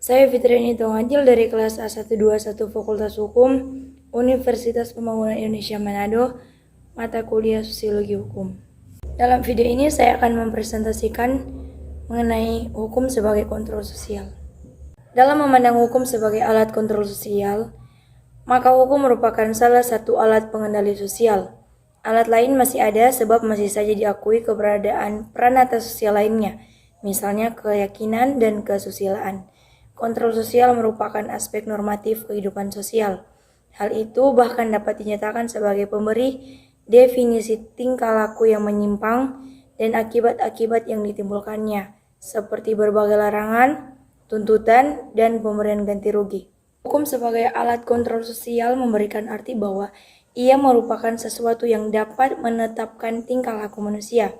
Saya Fitri Tongantil dari kelas A121 Fakultas Hukum Universitas Pembangunan Indonesia Manado, mata kuliah Sosiologi Hukum. Dalam video ini saya akan mempresentasikan mengenai hukum sebagai kontrol sosial. Dalam memandang hukum sebagai alat kontrol sosial, maka hukum merupakan salah satu alat pengendali sosial. Alat lain masih ada sebab masih saja diakui keberadaan pranata sosial lainnya, misalnya keyakinan dan kesusilaan. Kontrol sosial merupakan aspek normatif kehidupan sosial. Hal itu bahkan dapat dinyatakan sebagai pemberi definisi tingkah laku yang menyimpang dan akibat-akibat yang ditimbulkannya, seperti berbagai larangan, tuntutan, dan pemberian ganti rugi. Hukum sebagai alat kontrol sosial memberikan arti bahwa ia merupakan sesuatu yang dapat menetapkan tingkah laku manusia.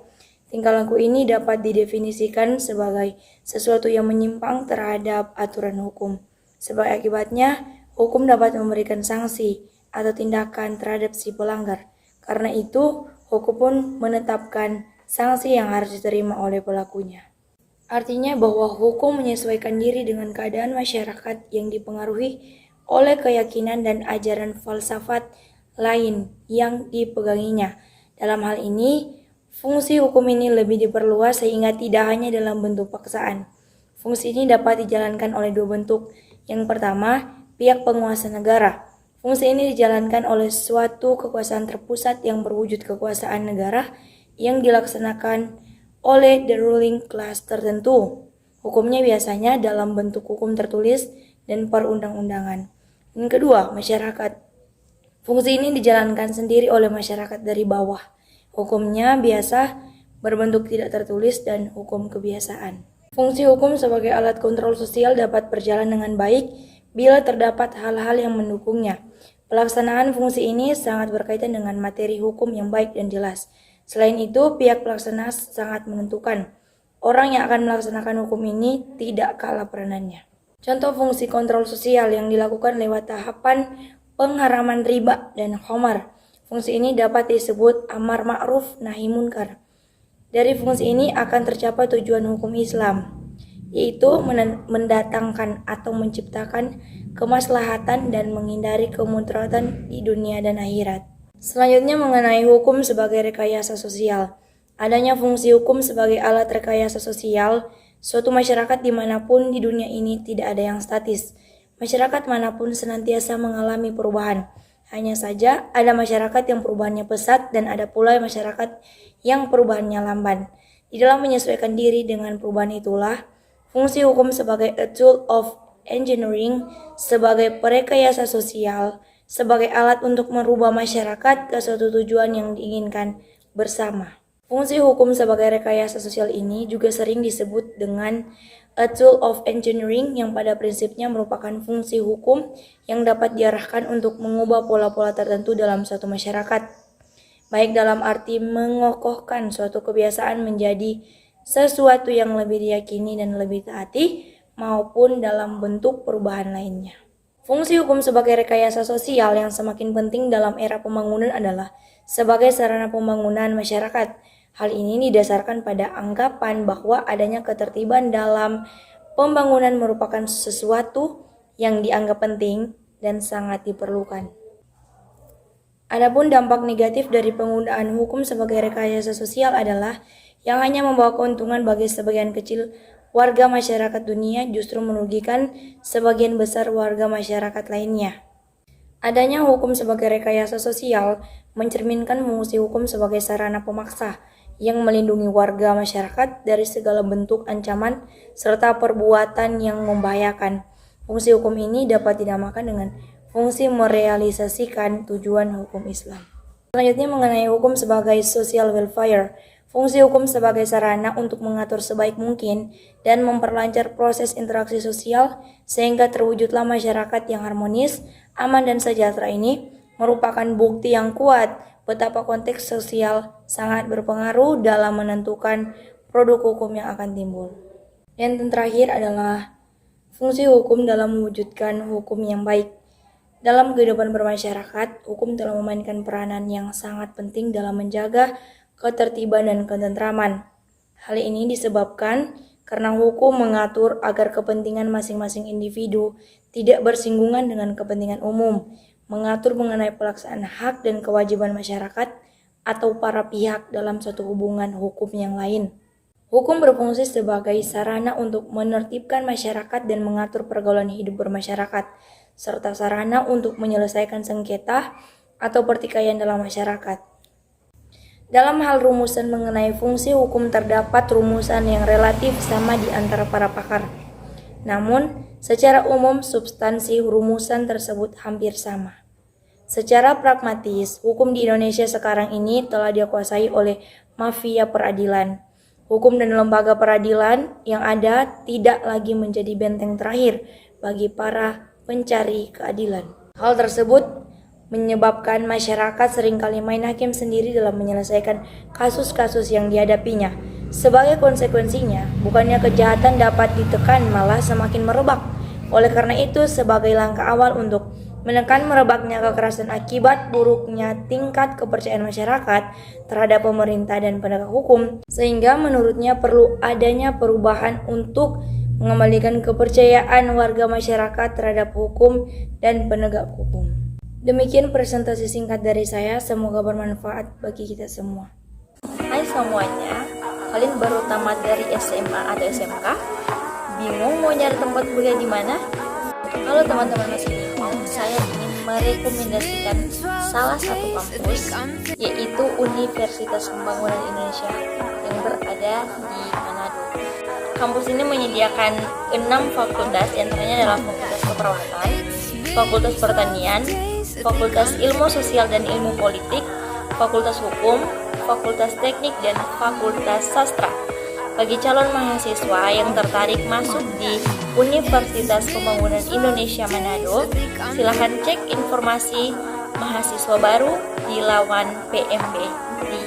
Tingkah laku ini dapat didefinisikan sebagai sesuatu yang menyimpang terhadap aturan hukum. Sebagai akibatnya, hukum dapat memberikan sanksi atau tindakan terhadap si pelanggar. Karena itu, hukum pun menetapkan sanksi yang harus diterima oleh pelakunya. Artinya bahwa hukum menyesuaikan diri dengan keadaan masyarakat yang dipengaruhi oleh keyakinan dan ajaran falsafat lain yang dipeganginya. Dalam hal ini, fungsi hukum ini lebih diperluas sehingga tidak hanya dalam bentuk paksaan. Fungsi ini dapat dijalankan oleh dua bentuk. Yang pertama, pihak penguasa negara. Fungsi ini dijalankan oleh suatu kekuasaan terpusat yang berwujud kekuasaan negara yang dilaksanakan oleh the ruling class tertentu. Hukumnya biasanya dalam bentuk hukum tertulis dan perundang-undangan. Yang kedua, masyarakat. Fungsi ini dijalankan sendiri oleh masyarakat dari bawah. Hukumnya biasa berbentuk tidak tertulis dan hukum kebiasaan. Fungsi hukum sebagai alat kontrol sosial dapat berjalan dengan baik bila terdapat hal-hal yang mendukungnya. Pelaksanaan fungsi ini sangat berkaitan dengan materi hukum yang baik dan jelas. Selain itu, pihak pelaksana sangat menentukan. Orang yang akan melaksanakan hukum ini tidak kalah peranannya. Contoh fungsi kontrol sosial yang dilakukan lewat tahapan pengharaman riba dan khamar. Fungsi ini dapat disebut amar ma'ruf nahi munkar. Dari fungsi ini akan tercapai tujuan hukum Islam, yaitu mendatangkan atau menciptakan kemaslahatan dan menghindari kemudaratan di dunia dan akhirat. Selanjutnya mengenai hukum sebagai rekayasa sosial. Adanya fungsi hukum sebagai alat rekayasa sosial, suatu masyarakat dimanapun di dunia ini tidak ada yang statis. Masyarakat manapun senantiasa mengalami perubahan. Hanya saja ada masyarakat yang perubahannya pesat dan ada pula masyarakat yang perubahannya lamban. Di dalam menyesuaikan diri dengan perubahan itulah, fungsi hukum sebagai a tool of engineering, sebagai perekayasa sosial, sebagai alat untuk merubah masyarakat ke suatu tujuan yang diinginkan bersama. Fungsi hukum sebagai rekayasa sosial ini juga sering disebut dengan a tool of engineering yang pada prinsipnya merupakan fungsi hukum yang dapat diarahkan untuk mengubah pola-pola tertentu dalam suatu masyarakat, baik dalam arti mengokohkan suatu kebiasaan menjadi sesuatu yang lebih diyakini dan lebih taati, maupun dalam bentuk perubahan lainnya. Fungsi hukum sebagai rekayasa sosial yang semakin penting dalam era pembangunan adalah sebagai sarana pembangunan masyarakat. Hal ini didasarkan pada anggapan bahwa adanya ketertiban dalam pembangunan merupakan sesuatu yang dianggap penting dan sangat diperlukan. Adapun dampak negatif dari penggunaan hukum sebagai rekayasa sosial adalah yang hanya membawa keuntungan bagi sebagian kecil warga masyarakat dunia justru merugikan sebagian besar warga masyarakat lainnya. Adanya hukum sebagai rekayasa sosial mencerminkan fungsi hukum sebagai sarana pemaksa yang melindungi warga masyarakat dari segala bentuk ancaman serta perbuatan yang membahayakan. Fungsi hukum ini dapat dinamakan dengan fungsi merealisasikan tujuan hukum Islam. Selanjutnya mengenai hukum sebagai social welfare. Fungsi hukum sebagai sarana untuk mengatur sebaik mungkin dan memperlancar proses interaksi sosial sehingga terwujudlah masyarakat yang harmonis, aman dan sejahtera ini merupakan bukti yang kuat betapa konteks sosial sangat berpengaruh dalam menentukan produk hukum yang akan timbul. Dan yang terakhir adalah fungsi hukum dalam mewujudkan hukum yang baik. Dalam kehidupan bermasyarakat, hukum telah memainkan peranan yang sangat penting dalam menjaga ketertiban dan ketentraman. Hal ini disebabkan karena hukum mengatur agar kepentingan masing-masing individu tidak bersinggungan dengan kepentingan umum, mengatur mengenai pelaksanaan hak dan kewajiban masyarakat atau para pihak dalam suatu hubungan hukum yang lain. Hukum berfungsi sebagai sarana untuk menertibkan masyarakat dan mengatur pergaulan hidup bermasyarakat, serta sarana untuk menyelesaikan sengketa atau pertikaian dalam masyarakat. Dalam hal rumusan mengenai fungsi hukum terdapat rumusan yang relatif sama di antara para pakar. Namun, secara umum substansi rumusan tersebut hampir sama. Secara pragmatis, hukum di Indonesia sekarang ini telah dikuasai oleh mafia peradilan. Hukum dan lembaga peradilan yang ada tidak lagi menjadi benteng terakhir bagi para pencari keadilan. Hal tersebut menyebabkan masyarakat seringkali main hakim sendiri dalam menyelesaikan kasus-kasus yang dihadapinya. Sebagai konsekuensinya, bukannya kejahatan dapat ditekan, malah semakin merebak. Oleh karena itu, sebagai langkah awal untuk menekan merebaknya kekerasan akibat buruknya tingkat kepercayaan masyarakat terhadap pemerintah dan penegak hukum, sehingga menurutnya perlu adanya perubahan untuk mengembalikan kepercayaan warga masyarakat terhadap hukum dan penegak hukum. Demikian presentasi singkat dari saya, semoga bermanfaat bagi kita semua. Hai semuanya, kalian baru tamat dari SMA atau SMK? Bingung mau nyari tempat kuliah di mana? Kalau teman-teman masih bingung, saya ingin merekomendasikan salah satu kampus, yaitu Universitas Pembangunan Indonesia yang berada di Manado. Kampus ini menyediakan 6 fakultas, diantaranya adalah Fakultas Keperawatan, Fakultas Pertanian, Fakultas Ilmu Sosial dan Ilmu Politik, Fakultas Hukum, Fakultas Teknik, dan Fakultas Sastra. Bagi calon mahasiswa yang tertarik masuk di Universitas Pembangunan Indonesia Manado, silahkan cek informasi mahasiswa baru di laman PMB di